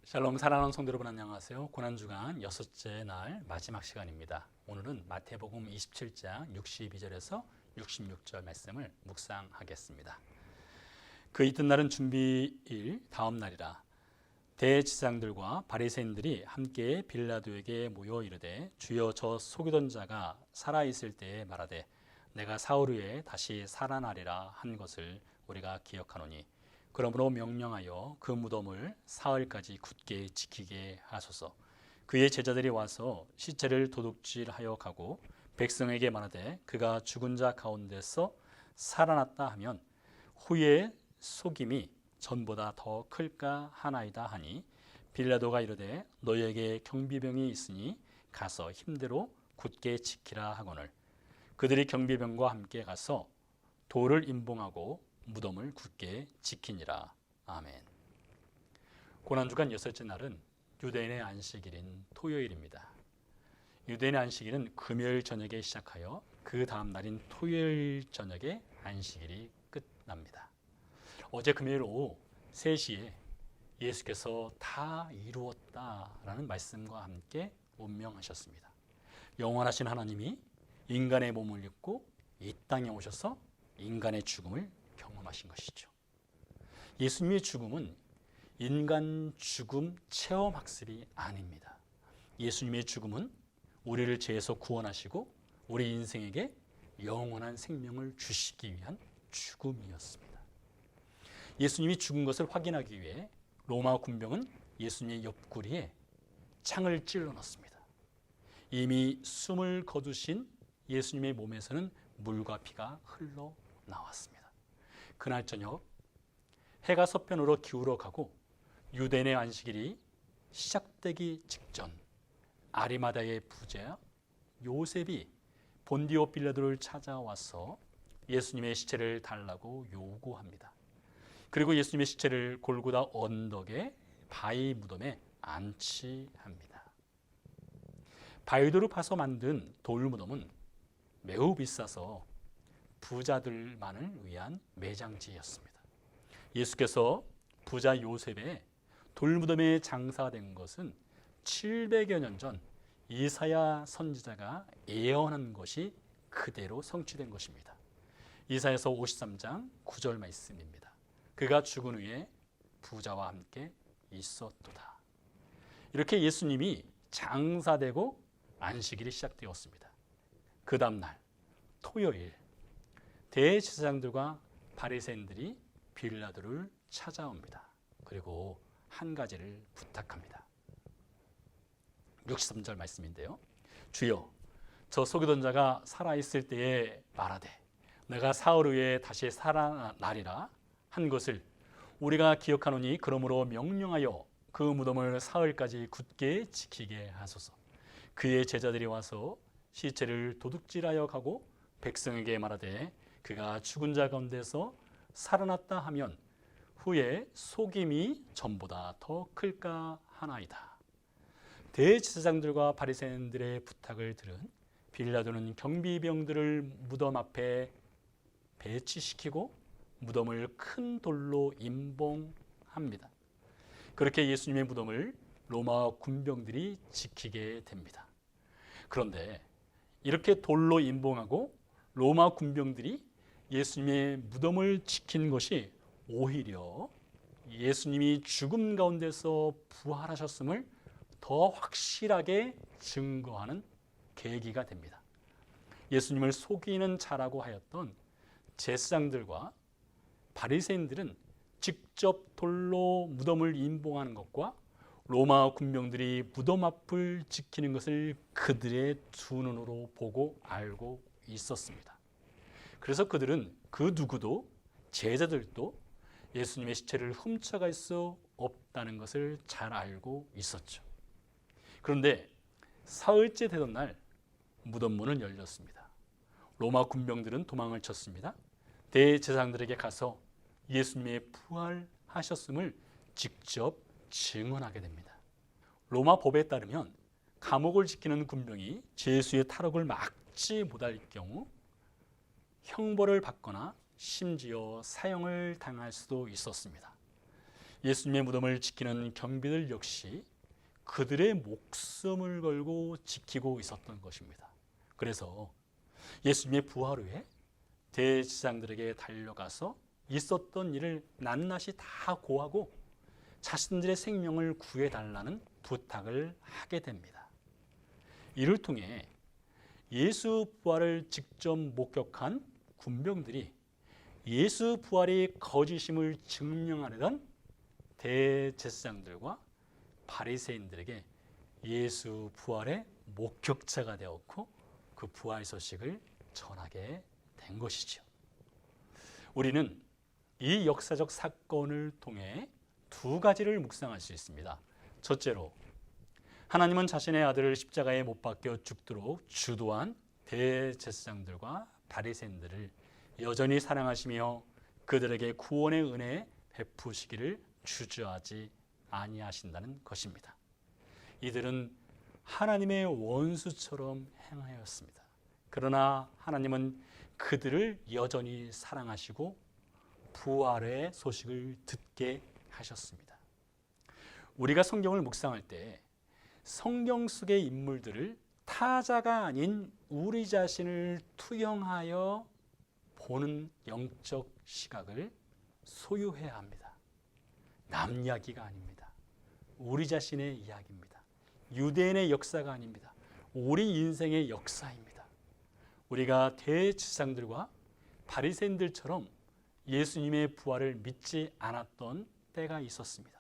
샬롬 사랑하는 성도 여러분 안녕하세요. 고난주간 여섯째 날 마지막 시간입니다. 오늘은 마태복음 27장 62절에서 66절 말씀을 묵상하겠습니다. 그 이튿날은 준비일 다음 날이라. 대제사장들과 바리새인들이 함께 빌라도에게 모여 이르되 주여 저 속이던 자가 살아있을 때에 말하되 내가 사흘 후에 다시 살아나리라 한 것을 우리가 기억하노니 그러므로 명령하여 그 무덤을 사흘까지 굳게 지키게 하소서. 그의 제자들이 와서 시체를 도둑질하여 가고 백성에게 말하되 그가 죽은 자 가운데서 살아났다 하면 후에 속임이 전보다 더 클까 하나이다 하니 빌라도가 이르되 너희에게 경비병이 있으니 가서 힘대로 굳게 지키라 하거늘 그들이 경비병과 함께 가서 돌을 임봉하고 무덤을 굳게 지키니라. 아멘. 고난주간 여섯째 날은 유대인의 안식일인 토요일입니다. 유대인의 안식일은 금요일 저녁에 시작하여 그 다음 날인 토요일 저녁에 안식일이 끝납니다. 어제 금요일 오후 3시에 예수께서 다 이루었다라는 말씀과 함께 운명하셨습니다. 영원하신 하나님이 인간의 몸을 입고 이 땅에 오셔서 인간의 죽음을 경험하신 것이죠. 예수님의 죽음은 인간 죽음 체험 학습이 아닙니다. 예수님의 죽음은 우리를 죄에서 구원하시고 우리 인생에게 영원한 생명을 주시기 위한 죽음이었습니다. 예수님이 죽은 것을 확인하기 위해 로마 군병은 예수님의 옆구리에 창을 찔러 넣습니다. 이미 숨을 거두신 예수님의 몸에서는 물과 피가 흘러나왔습니다. 그날 저녁 해가 서편으로 기울어 가고 유대인의 안식일이 시작되기 직전 아리마다의 부자 요셉이 본디오 빌라도를 찾아와서 예수님의 시체를 달라고 요구합니다. 그리고 예수님의 시체를 골고다 언덕의 바위 무덤에 안치합니다. 바위돌을 파서 만든 돌 무덤은 매우 비싸서 부자들만을 위한 매장지였습니다. 예수께서 부자 요셉의 돌무덤에 장사된 것은 700여 년 전 이사야 선지자가 예언한 것이 그대로 성취된 것입니다. 이사야서 53장 9절 말씀입니다. 그가 죽은 후에 부자와 함께 있었도다. 이렇게 예수님이 장사되고 안식일이 시작되었습니다. 그 다음 날 토요일 대제사장들과 바리새인들이 빌라도를 찾아옵니다. 그리고 한 가지를 부탁합니다. 63절 말씀인데요. 주여 저 속이던 자가 살아있을 때에 말하되 내가 사흘 후에 다시 살아나리라 한 것을 우리가 기억하노니 그러므로 명령하여 그 무덤을 사흘까지 굳게 지키게 하소서. 그의 제자들이 와서 시체를 도둑질하여 가고 백성에게 말하되 그가 죽은 자 가운데서 살아났다 하면 후에 속임이 전보다 더 클까 하나이다. 대제사장들과 바리새인들의 부탁을 들은 빌라도는 경비병들을 무덤 앞에 배치시키고 무덤을 큰 돌로 임봉합니다. 그렇게 예수님의 무덤을 로마 군병들이 지키게 됩니다. 그런데 이렇게 돌로 임봉하고 로마 군병들이 예수님의 무덤을 지킨 것이 오히려 예수님이 죽음 가운데서 부활하셨음을 더 확실하게 증거하는 계기가 됩니다. 예수님을 속이는 자라고 하였던 제사장들과 바리새인들은 직접 돌로 무덤을 임봉하는 것과 로마 군병들이 무덤 앞을 지키는 것을 그들의 두 눈으로 보고 알고 있었습니다. 그래서 그들은 그 누구도 제자들도 예수님의 시체를 훔쳐갈 수 없다는 것을 잘 알고 있었죠. 그런데 사흘째 되던 날 무덤 문은 열렸습니다. 로마 군병들은 도망을 쳤습니다. 대제사장들에게 가서 예수님의 부활하셨음을 직접 증언하게 됩니다. 로마 법에 따르면 감옥을 지키는 군병이 죄수의 탈옥을 막지 못할 경우 형벌을 받거나 심지어 사형을 당할 수도 있었습니다. 예수님의 무덤을 지키는 경비들 역시 그들의 목숨을 걸고 지키고 있었던 것입니다. 그래서 예수님의 부활 후에 대제사장들에게 달려가서 있었던 일을 낱낱이 다 고하고 자신들의 생명을 구해달라는 부탁을 하게 됩니다. 이를 통해 예수 부활을 직접 목격한 군병들이 예수 부활이 거짓임을 증명하려던 대제사장들과 바리새인들에게 예수 부활의 목격자가 되었고 그 부활 소식을 전하게 된 것이죠. 우리는 이 역사적 사건을 통해 두 가지를 묵상할 수 있습니다. 첫째로, 하나님은 자신의 아들을 십자가에 못 박혀 죽도록 주도한 대제사장들과 바리새인들을 여전히 사랑하시며 그들에게 구원의 은혜 베푸시기를 주저하지 아니하신다는 것입니다. 이들은 하나님의 원수처럼 행하였습니다. 그러나 하나님은 그들을 여전히 사랑하시고 부활의 소식을 듣게 하셨습니다. 우리가 성경을 묵상할 때 성경 속의 인물들을 타자가 아닌 우리 자신을 투영하여 보는 영적 시각을 소유해야 합니다. 남 이야기가 아닙니다. 우리 자신의 이야기입니다. 유대인의 역사가 아닙니다. 우리 인생의 역사입니다. 우리가 대제사장들과 바리새인들처럼 예수님의 부활을 믿지 않았던 때가 있었습니다.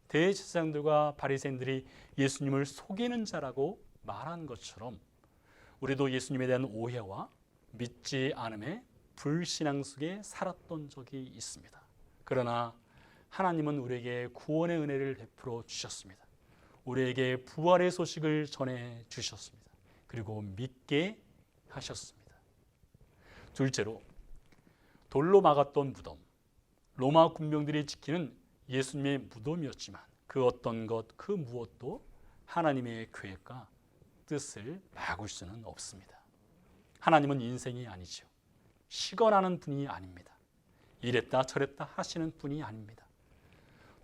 대제사장들과 바리새인들이 예수님을 속이는 자라고 말한 것처럼 우리도 예수님에 대한 오해와 믿지 않음의 불신앙 속에 살았던 적이 있습니다. 그러나 하나님은 우리에게 구원의 은혜를 베풀어 주셨습니다. 우리에게 부활의 소식을 전해 주셨습니다. 그리고 믿게 하셨습니다. 둘째로, 돌로 막았던 무덤, 로마 군병들이 지키는 예수님의 무덤이었지만 그 어떤 것, 그 무엇도 하나님의 계획과 뜻을 막을 수는 없습니다. 하나님은 인생이 아니죠. 시건하는 분이 아닙니다. 이랬다 저랬다 하시는 분이 아닙니다.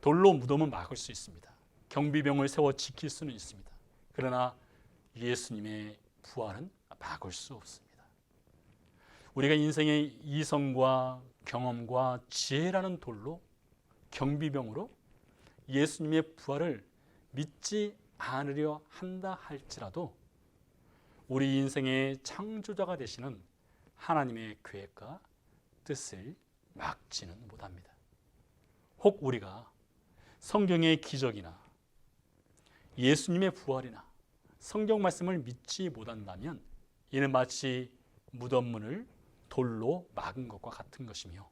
돌로 무덤은 막을 수 있습니다. 경비병을 세워 지킬 수는 있습니다. 그러나 예수님의 부활은 막을 수 없습니다. 우리가 인생의 이성과 경험과 지혜라는 돌로, 경비병으로 예수님의 부활을 믿지 않으려 한다 할지라도 우리 인생의 창조자가 되시는 하나님의 계획과 뜻을 막지는 못합니다. 혹 우리가 성경의 기적이나 예수님의 부활이나 성경 말씀을 믿지 못한다면 이는 마치 무덤 문을 돌로 막은 것과 같은 것이며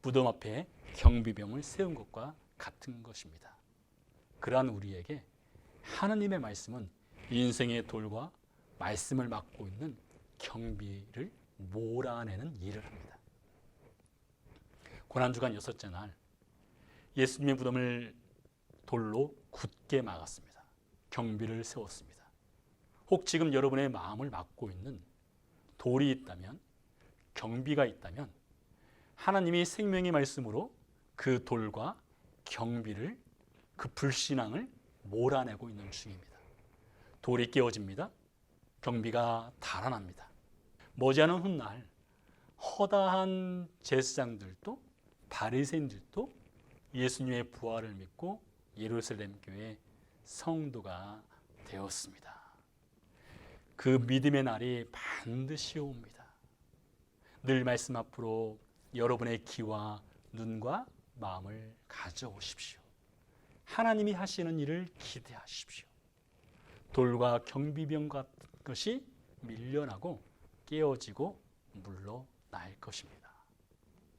무덤 앞에 경비병을 세운 것과 같은 것입니다. 그러한 우리에게 하나님의 말씀은 인생의 돌과 말씀을 막고 있는 경비를 몰아내는 일을 합니다. 고난주간 여섯째 날 예수님의 무덤을 돌로 굳게 막았습니다. 경비를 세웠습니다. 혹 지금 여러분의 마음을 막고 있는 돌이 있다면, 경비가 있다면 하나님이 생명의 말씀으로 그 돌과 경비를, 그 불신앙을 몰아내고 있는 중입니다. 돌이 깨어집니다. 경비가 달아납니다. 머지않은 훗날 허다한 제사장들도 바리새인들도 예수님의 부활을 믿고 예루살렘 교회 성도가 되었습니다. 그 믿음의 날이 반드시 옵니다. 늘 말씀 앞으로 여러분의 귀와 눈과 마음을 가져오십시오. 하나님이 하시는 일을 기대하십시오. 돌과 경비병 같은 것이 밀려나고 깨어지고 물러날 것입니다.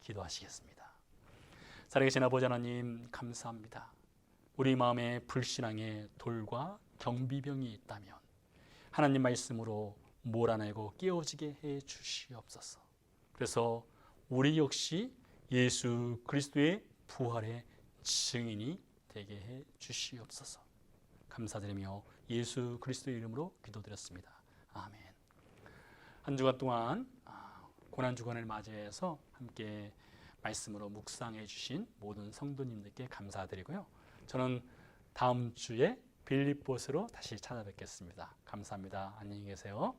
기도하시겠습니다. 살아계신 아버지 하나님, 감사합니다. 우리 마음에 불신앙의 돌과 경비병이 있다면 하나님 말씀으로 몰아내고 깨어지게 해 주시옵소서. 그래서 우리 역시 예수 그리스도의 부활의 증인이 되게 해 주시옵소서. 감사드리며 예수 그리스도의 이름으로 기도드렸습니다. 아멘. 한 주간 동안 고난주간을 맞이해서 함께 말씀으로 묵상해 주신 모든 성도님들께 감사드리고요. 저는 다음 주에 빌립보서로 다시 찾아뵙겠습니다. 감사합니다. 안녕히 계세요.